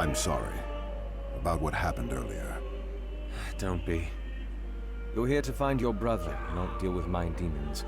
I'm sorry about what happened earlier. Don't be. You're here to find your brother, not deal with my demons.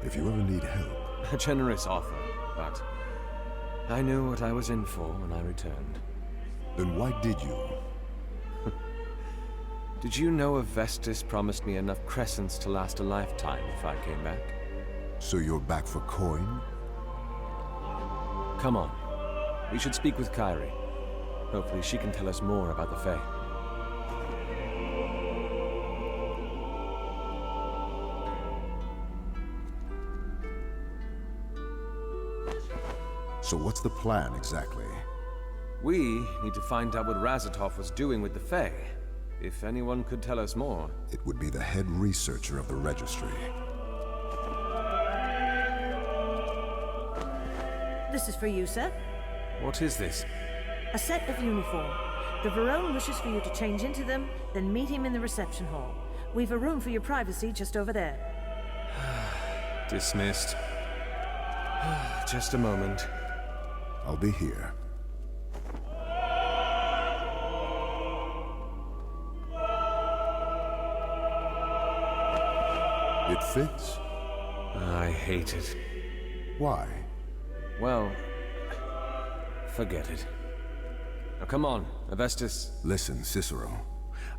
If you ever need help... A generous offer, but I knew what I was in for when I returned. Then why did you? Did you know Avestis promised me enough crescents to last a lifetime if I came back? So you're back for coin? Come on. We should speak with Kairi. Hopefully she can tell us more about the Fae. So what's the plan exactly? We need to find out what Razatov was doing with the Fae. If anyone could tell us more. It would be the head researcher of the registry. This is for you, sir. What is this? A set of uniform. The Varone wishes for you to change into them, then meet him in the reception hall. We've a room for your privacy just over there. Dismissed. Just a moment. I'll be here. It fits? I hate it. Why? Well, forget it. Now come on, Avestis. Listen, Cicero.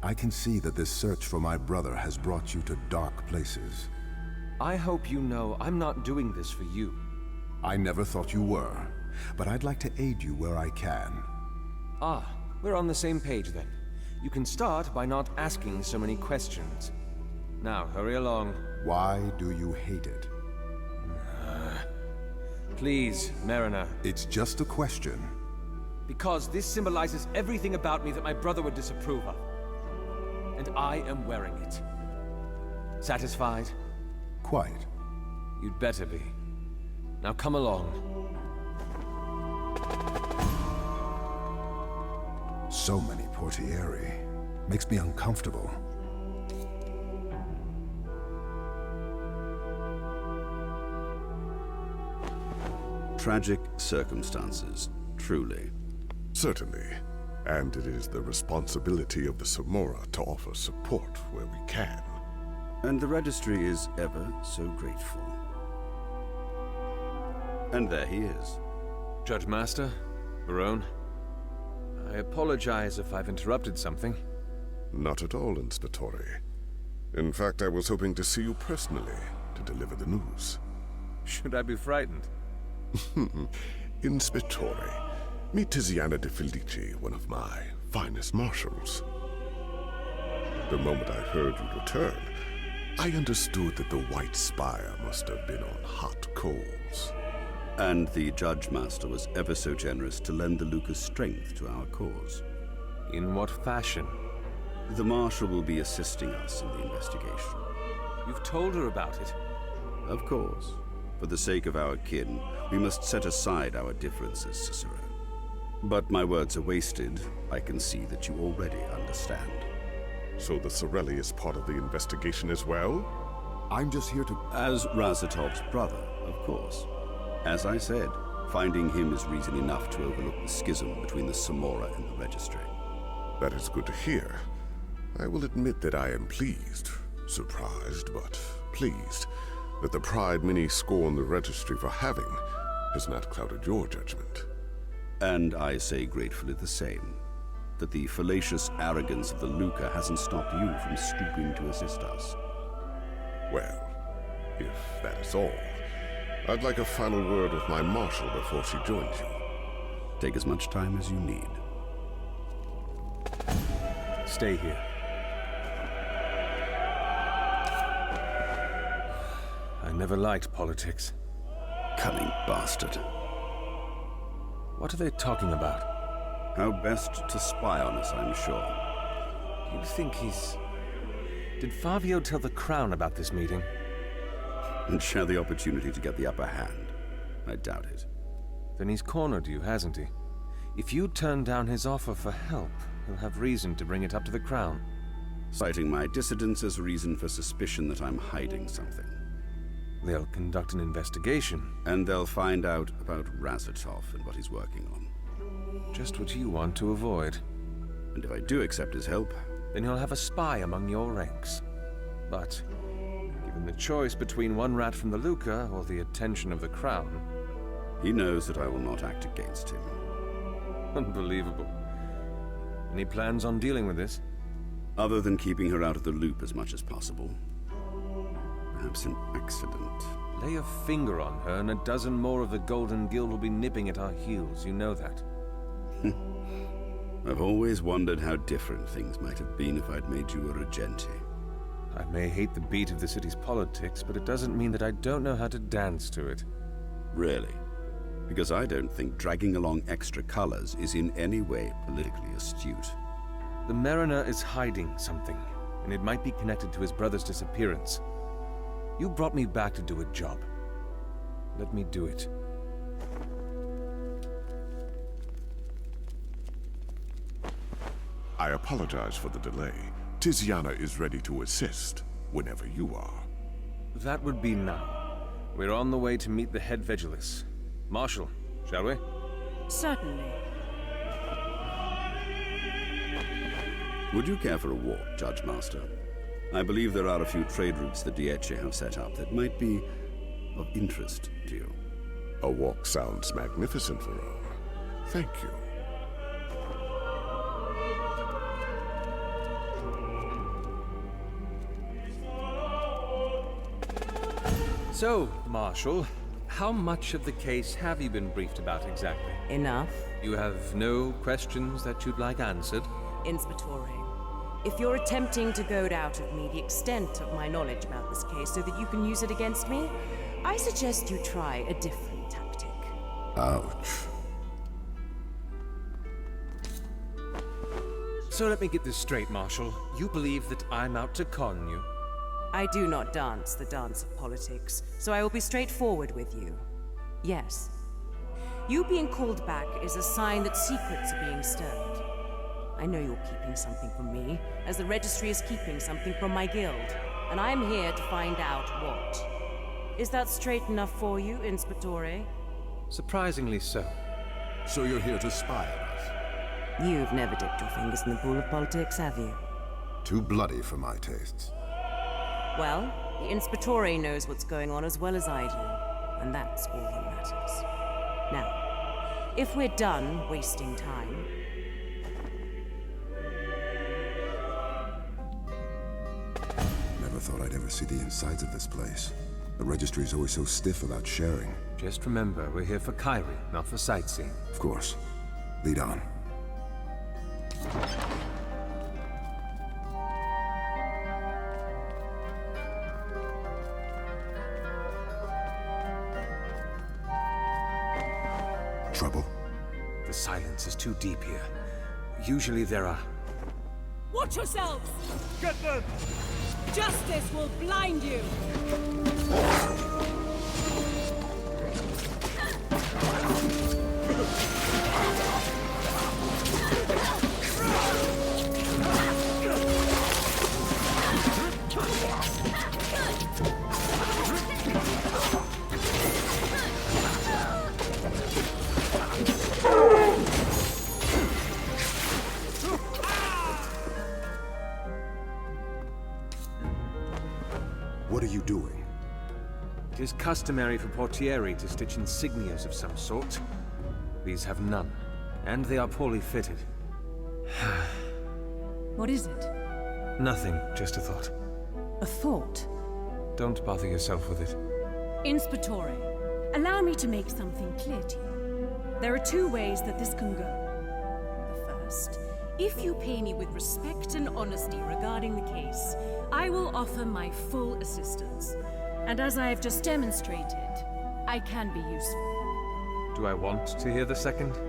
I can see that this search for my brother has brought you to dark places. I hope you know I'm not doing this for you. I never thought you were, but I'd like to aid you where I can. Ah, we're on the same page then. You can start by not asking so many questions. Now, hurry along. Why do you hate it? Please, Mariner. It's just a question. Because this symbolizes everything about me that my brother would disapprove of. And I am wearing it. Satisfied? Quite. You'd better be. Now come along. So many portieri. Makes me uncomfortable. Tragic circumstances, truly. Certainly. And it is the responsibility of the Samora to offer support where we can. And the registry is ever so grateful. And there he is. Judge Master, Barone, I apologize if I've interrupted something. Not at all, Inspettori. In fact, I was hoping to see you personally to deliver the news. Should I be frightened? Inspettori, meet Tiziana de Felici, one of my finest marshals. The moment I heard you return, I understood that the White Spire must have been on hot coals. And the Judge Master was ever so generous to lend the Lucas strength to our cause. In what fashion? The Marshal will be assisting us in the investigation. You've told her about it? Of course. For the sake of our kin, we must set aside our differences, Cicero. But my words are wasted. I can see that you already understand. So the Sorelli is part of the investigation as well? I'm just here to... As Razatov's brother, of course. As I said, finding him is reason enough to overlook the schism between the Samora and the Registry. That is good to hear. I will admit that I am pleased. Surprised, but pleased. That the pride many scorn the Registry for having has not clouded your judgment. And I say gratefully the same. That the fallacious arrogance of the Luca hasn't stopped you from stooping to assist us. Well, if that is all, I'd like a final word with my marshal before she joins you. Take as much time as you need. Stay here. I never liked politics. Cunning bastard. What are they talking about? How best to spy on us, I'm sure. You think he's... Did Fabio tell the Crown about this meeting? And share the opportunity to get the upper hand? I doubt it. Then he's cornered you, hasn't he? If you turn down his offer for help, he'll have reason to bring it up to the Crown. Citing my dissidence as reason for suspicion that I'm hiding something. They'll conduct an investigation. And they'll find out about Razatov and what he's working on. Just what you want to avoid. And if I do accept his help, Then you'll have a spy among your ranks. But, given the choice between one rat from the Luca or the attention of the crown... he knows that I will not act against him. Unbelievable. Any plans on dealing with this? Other than keeping her out of the loop as much as possible. Perhaps an accident. Lay a finger on her and a dozen more of the Golden Guild will be nipping at our heels, you know that. I've always wondered how different things might have been if I'd made you a Regente. I may hate the beat of the city's politics, but it doesn't mean that I don't know how to dance to it. Really? Because I don't think dragging along extra colors is in any way politically astute. The Mariner is hiding something, and it might be connected to his brother's disappearance. You brought me back to do a job. Let me do it. I apologize for the delay. Tiziana is ready to assist whenever you are. That would be now. We're on the way to meet the head Vigilus. Marshal, shall we? Certainly. Would you care for a walk, Judge Master? I believe there are a few trade routes the Diece have set up that might be of interest to you. A walk sounds magnificent, Varone. Thank you. So, Marshal, how much of the case have you been briefed about exactly? Enough. You have no questions that you'd like answered? Inspectore, if you're attempting to goad out of me the extent of my knowledge about this case so that you can use it against me, I suggest you try a different tactic. Ouch. So let me get this straight, Marshal. You believe that I'm out to con you? I do not dance the dance of politics, so I will be straightforward with you. Yes. You being called back is a sign that secrets are being stirred. I know you're keeping something from me, as the registry is keeping something from my guild, and I'm here to find out what. Is that straight enough for you, Inspectore? Surprisingly so. So you're here to spy on us? You've never dipped your fingers in the pool of politics, have you? Too bloody for my tastes. Well, the Inspectore knows what's going on as well as I do, and that's all that matters. Now, if we're done wasting time... Never thought I'd ever see the insides of this place. The registry's always so stiff about sharing. Just remember, we're here for Kyrie, not for sightseeing. Of course. Lead on. Trouble? The silence is too deep here. Usually there are... Watch yourselves! Get them! Justice will blind you! What are you doing? It is customary for portieri to stitch insignias of some sort. These have none, and they are poorly fitted. What is it? Nothing, just a thought. A thought? Don't bother yourself with it. Inspectore, allow me to make something clear to you. There are two ways that this can go. The first, if you pay me with respect and honesty regarding the case, I will offer my full assistance. And as I have just demonstrated, I can be useful. Do I want to hear the second?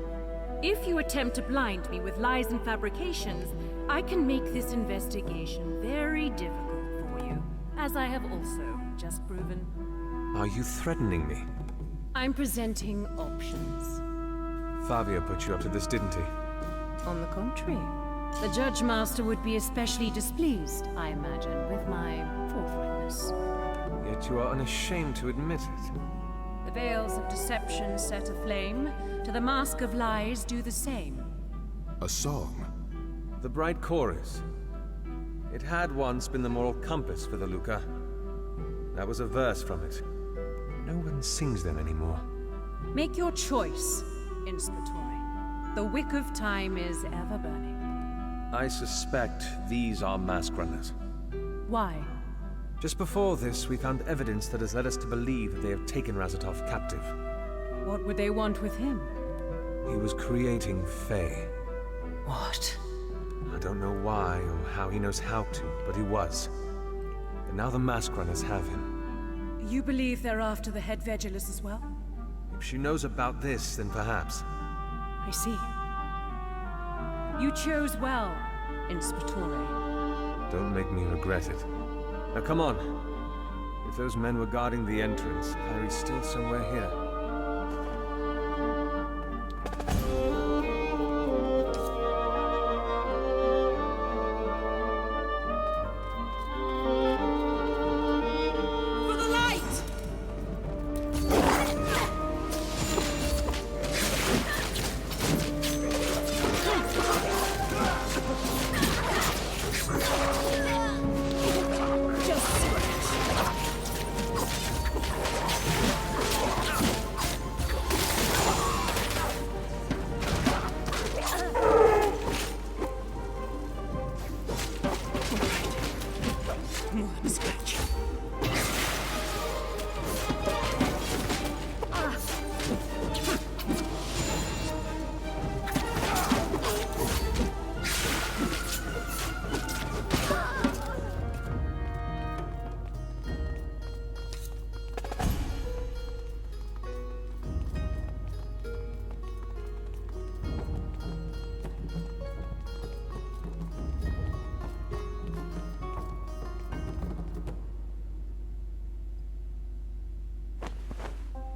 If you attempt to blind me with lies and fabrications, I can make this investigation very difficult for you, as I have also just proven. Are you threatening me? I'm presenting options. Fabio put you up to this, didn't he? On the contrary, the Judge Master would be especially displeased, I imagine, with my forthrightness. Yet you are unashamed to admit it. The veils of deception set aflame, to the mask of lies do the same. A song. The bright chorus. It had once been the moral compass for the Luca. That was a verse from it. No one sings them anymore. Make your choice, Inspectore. The wick of time is ever burning. I suspect these are mask runners. Why? Just before this, we found evidence that has led us to believe that they have taken Razatov captive. What would they want with him? He was creating Fae. What? I don't know why or how he knows how to, but he was. And now the mask runners have him. You believe they're after the head Vegelus as well? If she knows about this, then perhaps. I see. You chose well, Inspectore. Don't make me regret it. Now come on. If those men were guarding the entrance, Clary's still somewhere here. For the light!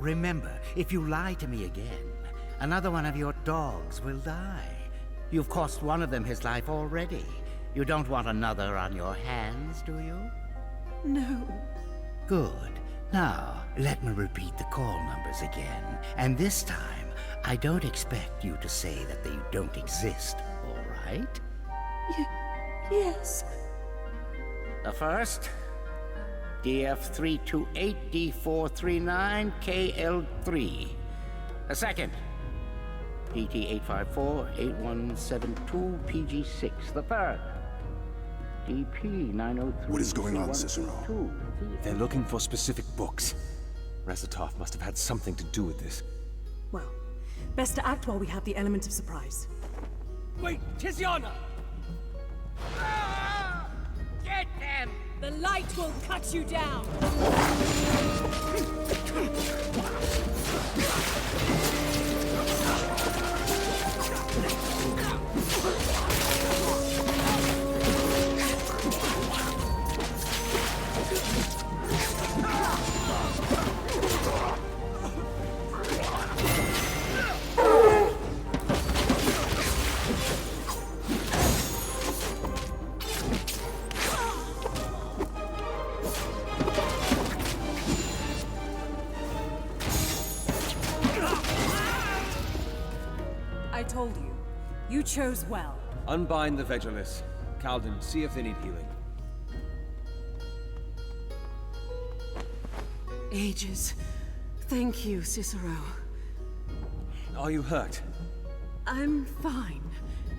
Remember, if you lie to me again, another one of your dogs will die. You've cost one of them his life already. You don't want another on your hands, do you? No. Good. Now, let me repeat the call numbers again. And this time, I don't expect you to say that they don't exist, all right? Yes. The first, DF328D439KL3. The second, DT8548172PG6. The third, DP903. What is going on, Cicero? They're looking for specific books. Razatov must have had something to do with this. Well, best to act while we have the element of surprise. Wait, Tiziana! Get them! The light will cut you down! I told you. You chose well. Unbind the Vegelus. Calden, see if they need healing. Ages. Thank you, Cicero. Are you hurt? I'm fine.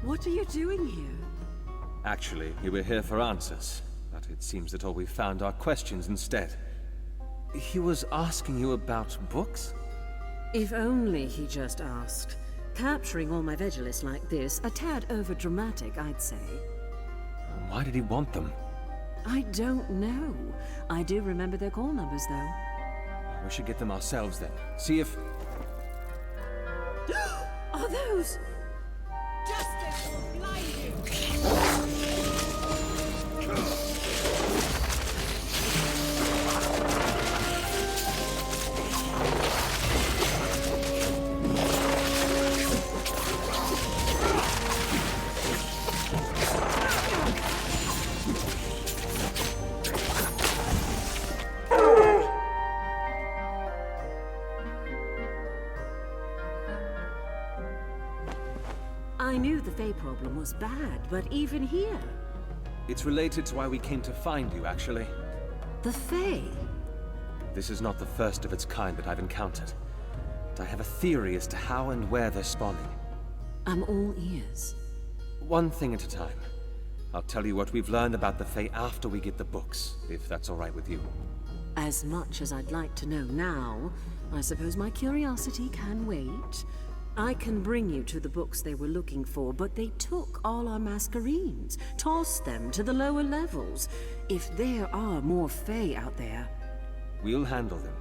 What are you doing here? Actually, you were here for answers, but it seems that all we found are questions instead. He was asking you about books? If only he just asked. Capturing all my Vegelus like this, a tad over-dramatic, I'd say. Why did he want them? I don't know. I do remember their call numbers, though. We should get them ourselves then. See if... Are those... Justice will blind you! problem was bad, but even here... It's related to why we came to find you, actually. The Fae? This is not the first of its kind that I've encountered. But I have a theory as to how and where they're spawning. I'm all ears. One thing at a time. I'll tell you what we've learned about the Fae after we get the books, if that's all right with you. As much as I'd like to know now, I suppose my curiosity can wait. I can bring you to the books they were looking for, but they took all our Masquerades, tossed them to the lower levels. If there are more Fae out there... We'll handle them.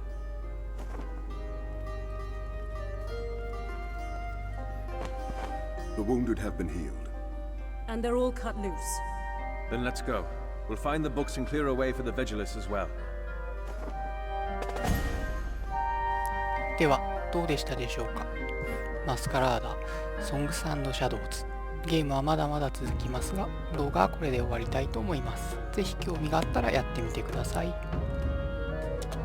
The wounded have been healed. And they're all cut loose. Then let's go. We'll find the books and clear a way for the Vigilists as well. ではどうでしたでしょうか。マスカラーダ、ソングス&シャドウズ。ゲームはまだまだ続きますが、動画はこれで終わりたいと思います。ぜひ興味があったらやってみてください。